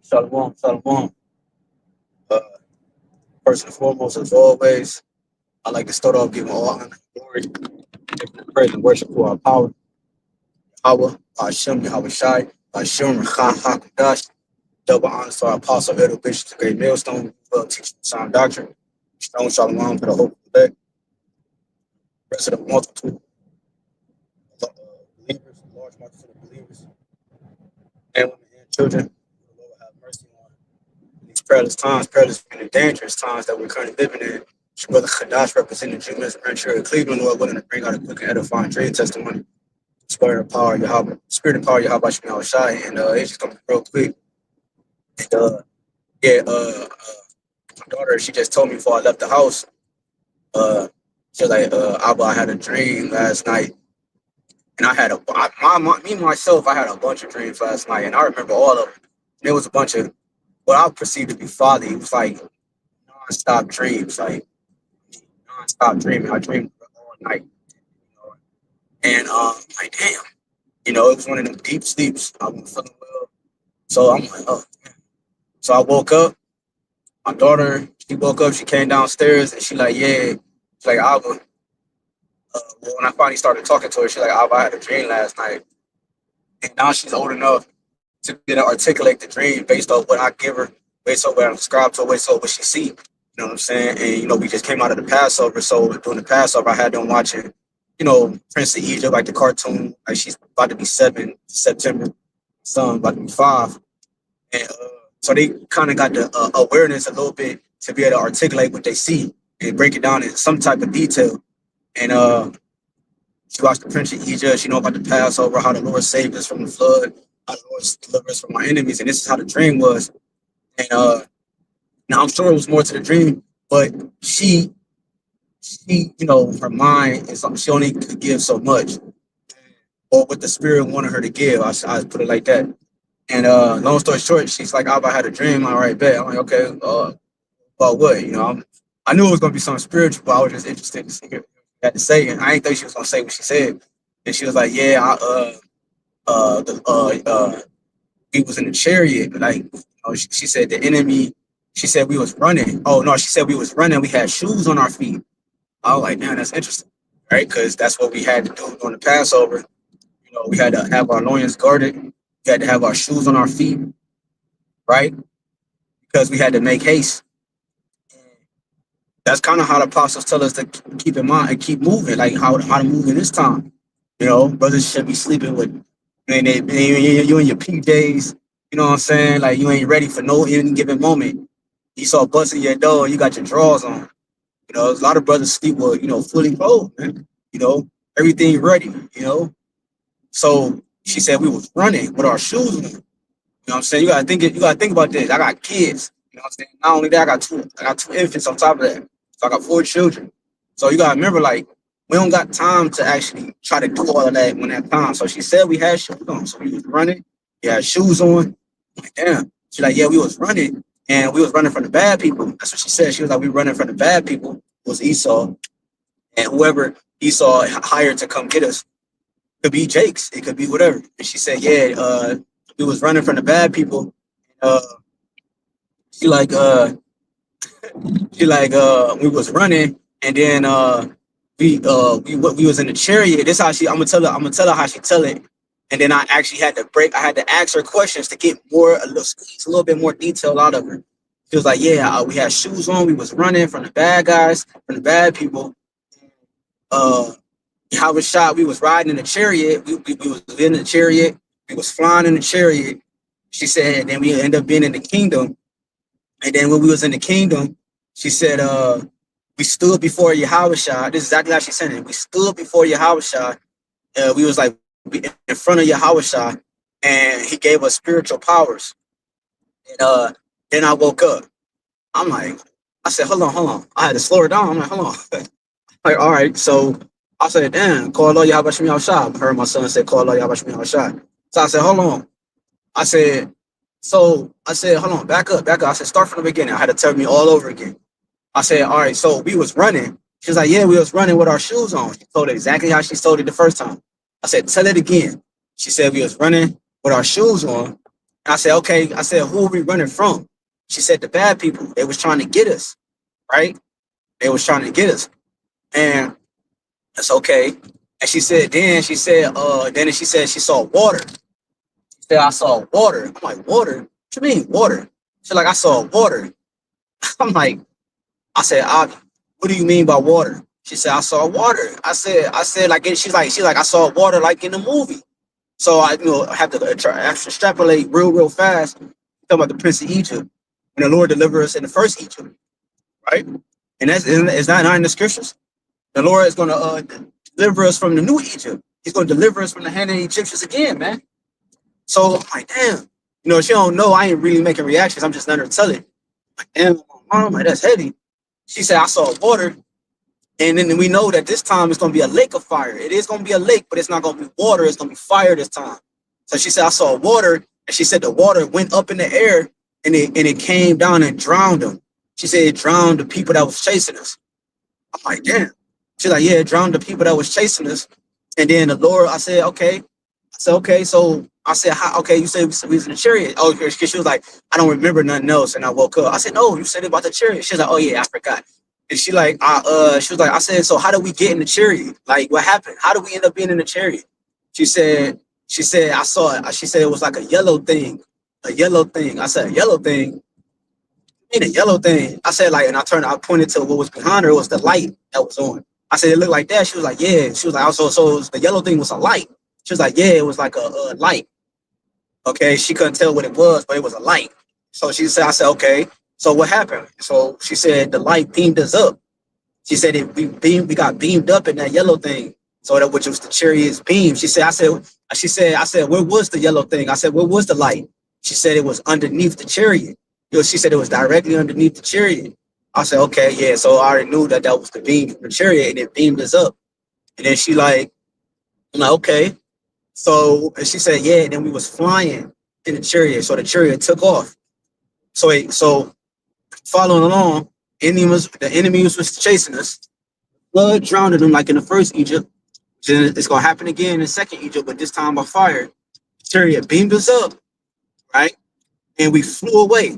Shalom, shalom. Uh, First and foremost, as always, I'd like to start off giving all honor and glory, giving praise and worship for our power. Yahweh, BAHASHAM, YAHAWASHI, BAHASHAM, HAQADASH. Double honors to our apostle, Elder Bishop, the great millstone, well teaching sound doctrine. Stone shalom for the hope of the elect, rest of the multitude of believers, large multitude of believers, and women and children. The Lord have mercy on these perilous times, perilous and dangerous times that we're currently living in. It's your brother Hadash representing Jim Rancher of Cleveland, Lord willing to bring out a quick and edifying trade testimony. Spirit of power, Yahweh, spirit and power, Yahweh Shai, and it's just gonna be real quick. And yeah, my daughter, she just told me before I left the house, she was like, Abba, I had a dream last night. And I had me myself, I had a bunch of dreams last night, and I remember all of them. There was a bunch of what I perceived to be folly. It was like non-stop dreams, like non-stop dreaming. I dreamed all night, and like damn, it was one of them deep sleeps. I wasn't feeling well, so I'm like, oh. So I woke up. My daughter, she woke up. She came downstairs, and she like, yeah, she's like, Abba. Well, when I finally started talking to her, she's like, Abba, I had a dream last night, and now she's old enough to be able to articulate the dream based on what I give her, based on what I subscribe to, based on what she see. You know what I'm saying? And we just came out of the Passover, so during the Passover, I had them watching, Prince of Egypt, like the cartoon. Like she's about to be 7 September, son about to be 5, and so they kind of got the awareness a little bit to be able to articulate what they see and break it down in some type of detail. And she watched the Prince of Egypt. She know about the Passover, how the Lord saved us from the flood, how the Lord delivered us from our enemies, and this is how the dream was. And now I'm sure it was more to the dream, but she, her mind is something she only could give so much, or what the Spirit wanted her to give. I put it like that. And long story short, she's like, "I had a dream." All right, bet. I'm like, okay, about what? I knew it was gonna be something spiritual, but I was just interested to see what she had to say, and I didn't think she was gonna say what she said. And she was like, "Yeah, we was in a chariot, like she said the enemy. She said we was running. Oh no, she said we was running. We had shoes on our feet." I was like, "Man, that's interesting, right? Because that's what we had to do during the Passover. We had to have our loins guarded. We had to have our shoes on our feet, right? Because we had to make haste. That's kind of how the apostles tell us to keep in mind and keep moving, like how to move in this time. Brothers should be sleeping with, you in your PJs. You know what I'm saying? Like you ain't ready for no any given moment. You saw busting your door, you got your drawers on. A lot of brothers sleep with, fully clothed, man. Everything ready. So she said we was running with our shoes on. What I'm saying? You gotta think about this. I got kids. What I'm saying? Not only that, I got two infants on top of that. So I got 4 children. So you gotta remember, like, we don't got time to actually try to do all of that when that time. So she said we had shoes on. So we was running. We had shoes on. I'm like, damn. She's like, yeah, we was running. And we was running from the bad people. That's what she said. She was like, we running from the bad people. It was Esau. And whoever Esau hired to come get us. It could be Jake's. It could be whatever. And she said, yeah, we was running from the bad people. She like we was running, and then we was in the chariot. This how I'm gonna tell her how she tell it. And then I actually had to ask her questions to get a little bit more detail out of her. She was like, yeah, we had shoes on, we was running from the bad guys, from the bad people. How was shot, we was riding in the chariot, we was in the chariot, we was flying in the chariot. She said, and then we ended up being in the kingdom. And then when we was in the kingdom, she said, we stood before Yahawashi. This is exactly how she said it. We stood before Yahawashi. We was like in front of Yahawashi, and he gave us spiritual powers. And then I woke up. I said, hold on. I had to slow her down. I'm like, hold on. Like, all right. So I said, damn, call Allah Yahawashi. I heard my son say, call Allah Yahawashi. So I said, hold on. I said, hold on, back up. I said, start from the beginning. I had to tell me all over again. I said, all right, so we was running. She was like, yeah, we was running with our shoes on. She told it exactly how she told it the first time. I said, tell it again. She said we was running with our shoes on. And I said, okay. I said, who are we running from? She said, the bad people. They was trying to get us, right? They was trying to get us. And that's okay. And she said, then she said she saw water. She said, I saw water. I'm like, water? What you mean water? She's like, I saw water. I'm like, I said, what do you mean by water? She said, I saw water. I said, like, she's like, I saw water like in the movie. So I, have to extrapolate real fast. Talking about the Prince of Egypt, and the Lord delivered us in the first Egypt, right? And is that not in the scriptures? The Lord is going to deliver us from the new Egypt. He's going to deliver us from the hand of the Egyptians again, man. So I'm like, damn. She don't know. I ain't really making reactions. I'm just letting her tell it. Like, damn, mom, like, that's heavy. She said, I saw water. And then we know that this time it's going to be a lake of fire. It is going to be a lake, but it's not going to be water. It's going to be fire this time. So she said, I saw water. And she said the water went up in the air and it came down and drowned them. She said it drowned the people that was chasing us. I'm like, damn. She's like, yeah, it drowned the people that was chasing us. And then the Lord, I said, okay. Okay. So I said, okay, you said we was in the chariot. Oh, because she was like, I don't remember nothing else. And I woke up. I said, no, you said it about the chariot. She's like, oh yeah, I forgot. And she was like, I said, so how did we get in the chariot? Like, what happened? How did we end up being in the chariot? She said, I saw it. She said it was like a yellow thing. I said, a yellow thing? I mean, a yellow thing. I said, like, and I pointed to what was behind her. It was the light that was on. I said, it looked like that. She was like, yeah. She was like, also, so the yellow thing was a light. She was like, yeah, it was like a light. Okay, she couldn't tell what it was, but it was a light. So she said, I said, okay. So what happened? So she said the light beamed us up. She said we got beamed up in that yellow thing. So that which was the chariot's beam. She said, I said, where was the yellow thing? I said, where was the light? She said it was underneath the chariot. She said it was directly underneath the chariot. I said, okay, yeah. So I already knew that was the beam from the chariot, and it beamed us up. And then I'm like, okay. So she said, yeah. And then we was flying in the chariot. So the chariot took off. So following along, the enemies was chasing us. Flood drowned them like in the first Egypt. Then it's gonna happen again in the second Egypt, but this time by fire. The chariot beamed us up, right? And we flew away.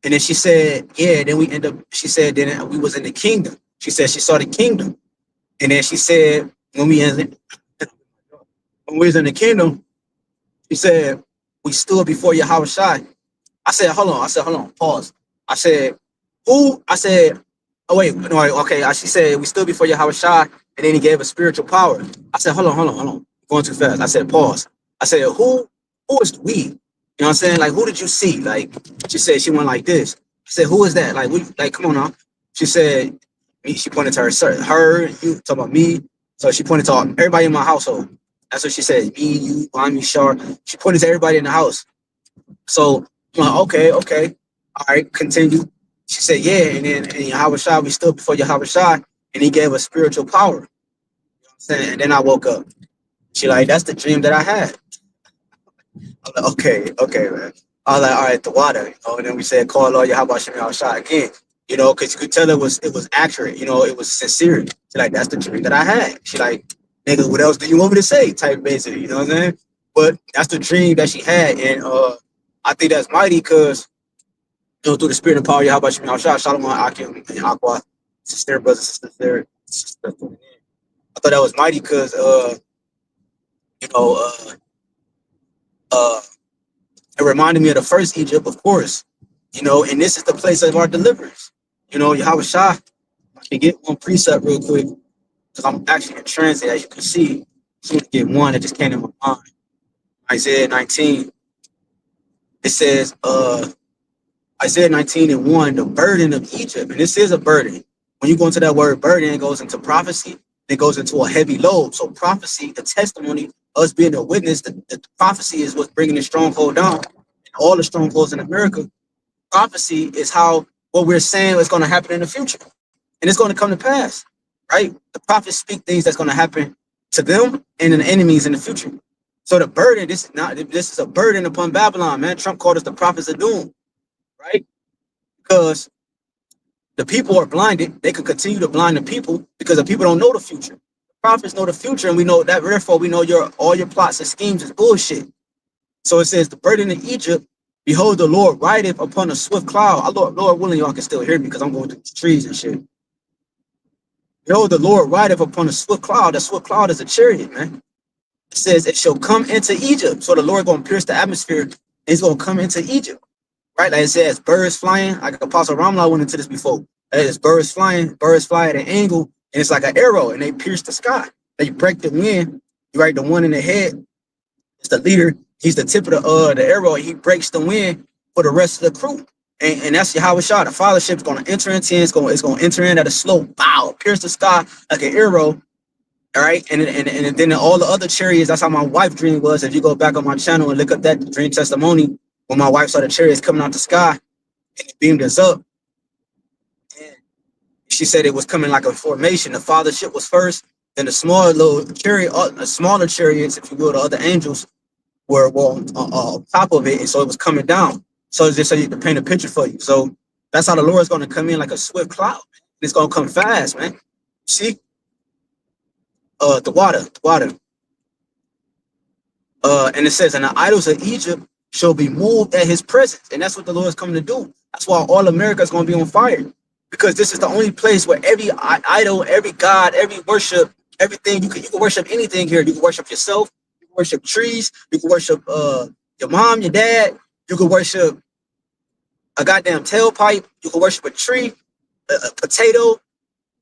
And then she said, yeah, then she said, then we was in the kingdom. She said she saw the kingdom. And then she said, when we was in the kingdom, she said, we stood before Yahawah. I said, hold on, pause. I said, who? I said, oh, wait, no, okay. She said, we stood before Yahawah, and then he gave us spiritual power. I said, hold on. Going too fast. I said, pause. I said, who is we? You know what I'm saying? Like, who did you see? Like, she said she went like this. I said, who is that? Like, come on now. She said, me. She pointed to her, you, talking about me. So she pointed to everybody in my household. That's what she said. Me, you, Bonnie, Shar. She pointed to everybody in the house. So I'm like, okay. All right, continue. She said, yeah. And then Yahawah, we stood before Yahawah, and he gave us spiritual power. You know what I'm saying? And then I woke up. She like, that's the dream that I had. I'm like, okay, man. I was like, all right, the water, and then we said, call Lord Yahawah again, because you could tell it was accurate, it was sincere. She like, that's the dream that I had. She like, nigga, what else do you want me to say? Type basically, you know what I'm saying? But that's the dream that she had, and I think that's mighty because, through the spirit and power of Yahawah, Shalom, Akim, and Aqua, sister, brother, sister. I thought that was mighty because, it reminded me of the first Egypt, of course, and this is the place of our deliverance. Yahawah, I can get one precept real quick because I'm actually in transit, as you can see. I'm going to get one that just came in my mind. Isaiah 19. It says, Isaiah 19:1, the burden of Egypt. And this is a burden. When you go into that word burden, it goes into prophecy. It goes into a heavy load. So prophecy, the testimony, us being a witness, the prophecy is what's bringing the stronghold down. And all the strongholds in America. Prophecy is what we're saying is going to happen in the future. And it's going to come to pass, right? The prophets speak things that's going to happen to them and the enemies in the future. So the burden, this is a burden upon Babylon, man. Trump called us the prophets of doom, right? Because the people are blinded. They can continue to blind the people because the people don't know the future. The prophets know the future, and we know that, therefore we know all your plots and schemes is bullshit. So it says, the burden in Egypt, behold, the Lord rideth upon a swift cloud. Lord willing, y'all can still hear me because I'm going through the trees and shit. Behold, the Lord rideth upon a swift cloud. That swift cloud is a chariot, man. It says, it shall come into Egypt. So the Lord going to pierce the atmosphere, and he's going to come into Egypt. Right? Like it says, birds flying. Like Apostle Ramla went into this before. It's birds fly at an angle, and it's like an arrow, and they pierce the sky. They break the wind. Right? The one in the head is the leader. He's the tip of the arrow. He breaks the wind for the rest of the crew. And that's Yahawashi. The fathership is going to enter into, it's going to enter in at a slow bow, pierce the sky like an arrow. All right. And then all the other chariots, that's how my wife dream was. If you go back on my channel and look up that dream testimony, when my wife saw the chariots coming out the sky and it beamed us up, and she said it was coming like a formation. The fathership was first, then the smaller little chariot, the smaller chariots, if you will, the other angels were on top of it, and so it was coming down. So it's just so you can paint a picture for you. So that's how the Lord is going to come in like a swift cloud. It's going to come fast, man. See, the water. And it says, and the idols of Egypt shall be moved at his presence, and that's what the Lord is coming to do. That's why all America is going to be on fire, because this is the only place where every idol, every god, every worship, everything you can worship anything here. You can worship yourself. You can worship trees. You can worship your mom, your dad. You can worship a goddamn tailpipe. You can worship a tree, a potato.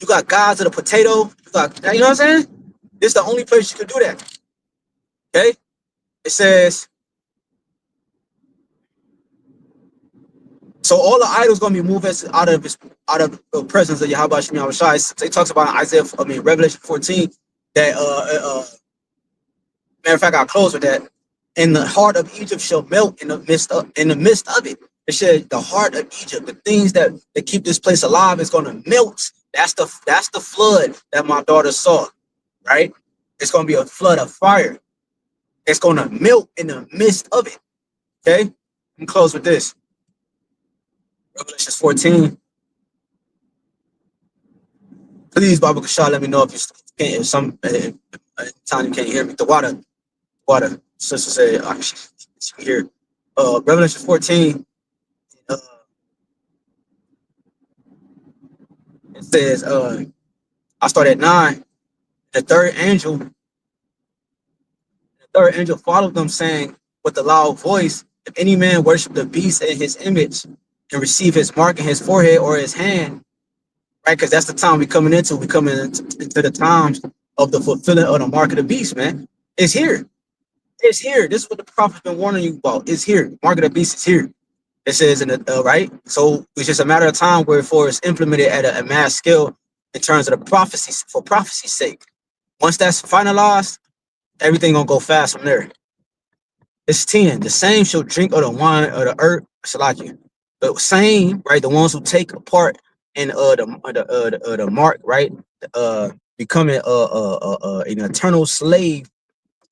You got gods of the potato. You know what I'm saying? This is the only place you can do that. Okay? It says, so all the idols going to be moved out of the presence of Yahawashi. It talks about Revelation 14 that matter of fact, I'll close with that. And the heart of Egypt shall melt in the midst of it. It said the heart of Egypt, the things that keep this place alive, is going to melt. That's the flood that my daughter saw, right? It's going to be a flood of fire. It's going to melt in the midst of it. Okay? I'm close with this. Revelation 14. Please, Baba Kasha, let me know if you can't, if some time you can't hear me. The water. Sister said, she can hear. Revelation 14. It says, I start at 9. The third angel followed them, saying with a loud voice, if any man worship the beast in his image and receive his mark in his forehead or his hand, right? Because that's the time we're coming into. We're coming into the times of the fulfilling of the mark of the beast, man. It's here. It's here. This is what the prophet's been warning you about. It's here. The mark of the beast is here. It says in the right. So it's just a matter of time wherefore it's implemented at a mass scale in terms of the prophecy, for prophecy's sake. Once that's finalized, everything gonna go fast from there. It's 10. The same shall drink of the wine of the earth. Salakia. The same, right? The ones who take part in the mark, right? Becoming an eternal slave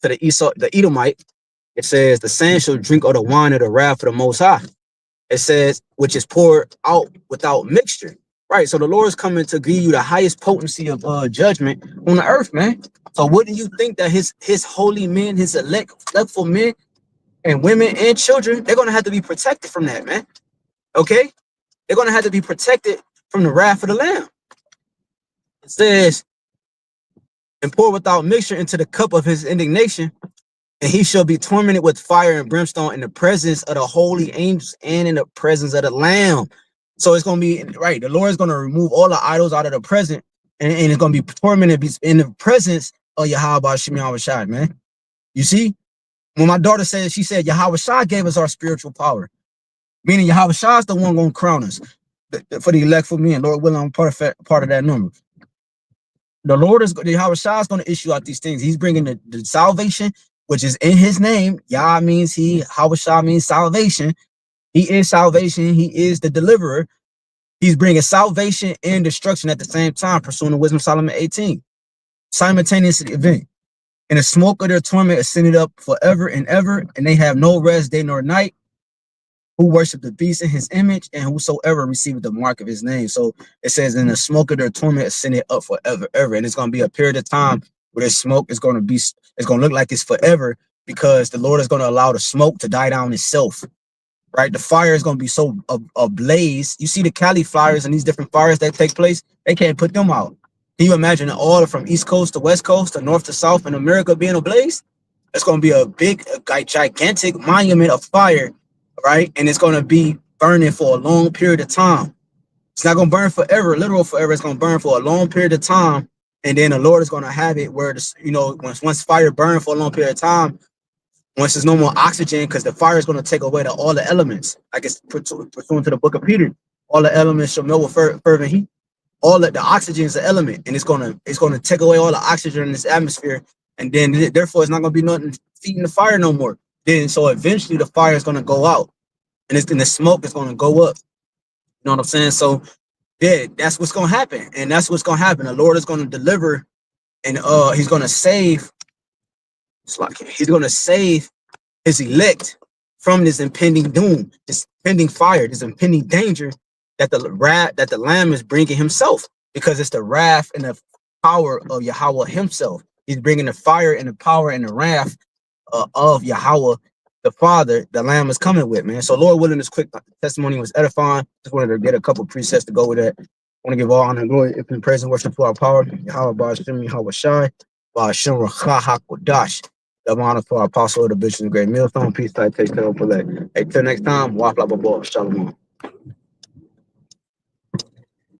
to the Edomite. It says the same shall drink of the wine of the wrath of the Most High. It says, which is poured out without mixture. Right. So the Lord is coming to give you the highest potency of judgment on the earth, man. So wouldn't you think that his holy men, his electful men and women and children, they're gonna have to be protected from that, man. Okay? They're gonna have to be protected from the wrath of the Lamb. It says, and pour without mixture into the cup of his indignation, and he shall be tormented with fire and brimstone in the presence of the holy angels and in the presence of the Lamb. So it's going to be, right, the Lord is going to remove all the idols out of the present, and it's going to be tormented in the presence of Yahawashi, man. You see? When my daughter said, she said, Yahawashi gave us our spiritual power. Meaning Yahawashi is the one going to crown us for the elect for me, and Lord willing, I'm part of that number. The Yahawashi is going to issue out these things. He's bringing the salvation, which is in his name. Yah means he, Yahawashi means salvation. He is salvation. He is the deliverer. He's bringing salvation and destruction at the same time, pursuing the wisdom of Solomon 18. Simultaneous event. And the smoke of their torment ascended up forever and ever, and they have no rest day nor night, who worship the beast in his image, and whosoever received the mark of his name. So it says, in the smoke of their torment ascended up forever, ever. And it's going to be a period of time where this smoke is going to look like it's forever, because the Lord is going to allow the smoke to die down itself. Right, the fire is going to be so ablaze. You see the Cali fires and these different fires that take place, they can't put them out. Can you imagine all from East Coast to West Coast to North to South in America being ablaze? It's going to be a big, gigantic monument of fire, right? And it's going to be burning for a long period of time. It's not going to burn forever, literal forever. It's going to burn for a long period of time. And then the Lord is going to have it where, once fire burns for a long period of time, once there's no more oxygen, because the fire is going to take away all the elements. I guess pursuant to the book of Peter, all the elements shall melt with fervent heat. All the oxygen is an element, and it's gonna take away all the oxygen in this atmosphere, and then therefore it's not gonna be nothing feeding the fire no more. Then so eventually the fire is gonna go out, and the smoke is gonna go up. You know what I'm saying? So yeah, that's what's gonna happen, and that's what's gonna happen. The Lord is gonna deliver, and he's gonna save. It's like he's gonna save his elect from this impending doom, this impending fire, this impending danger that the Lamb is bringing himself, because it's the wrath and the power of Yahawah himself. He's bringing the fire and the power and the wrath of Yahawah, the Father. The Lamb is coming with, man. So Lord willing, this quick testimony was edifying. Just wanted to get a couple precepts to go with it. I want to give all honor and glory, if in praise and worship to our power. Yahawah, BAHASHAM, YAHAWASHI, BAHASHAM, Rawchaa, HAQADASH. The honor for our apostle, the bishop, and great millstone. Peace, tight, taste, elect. Hey, till next time, Shalom.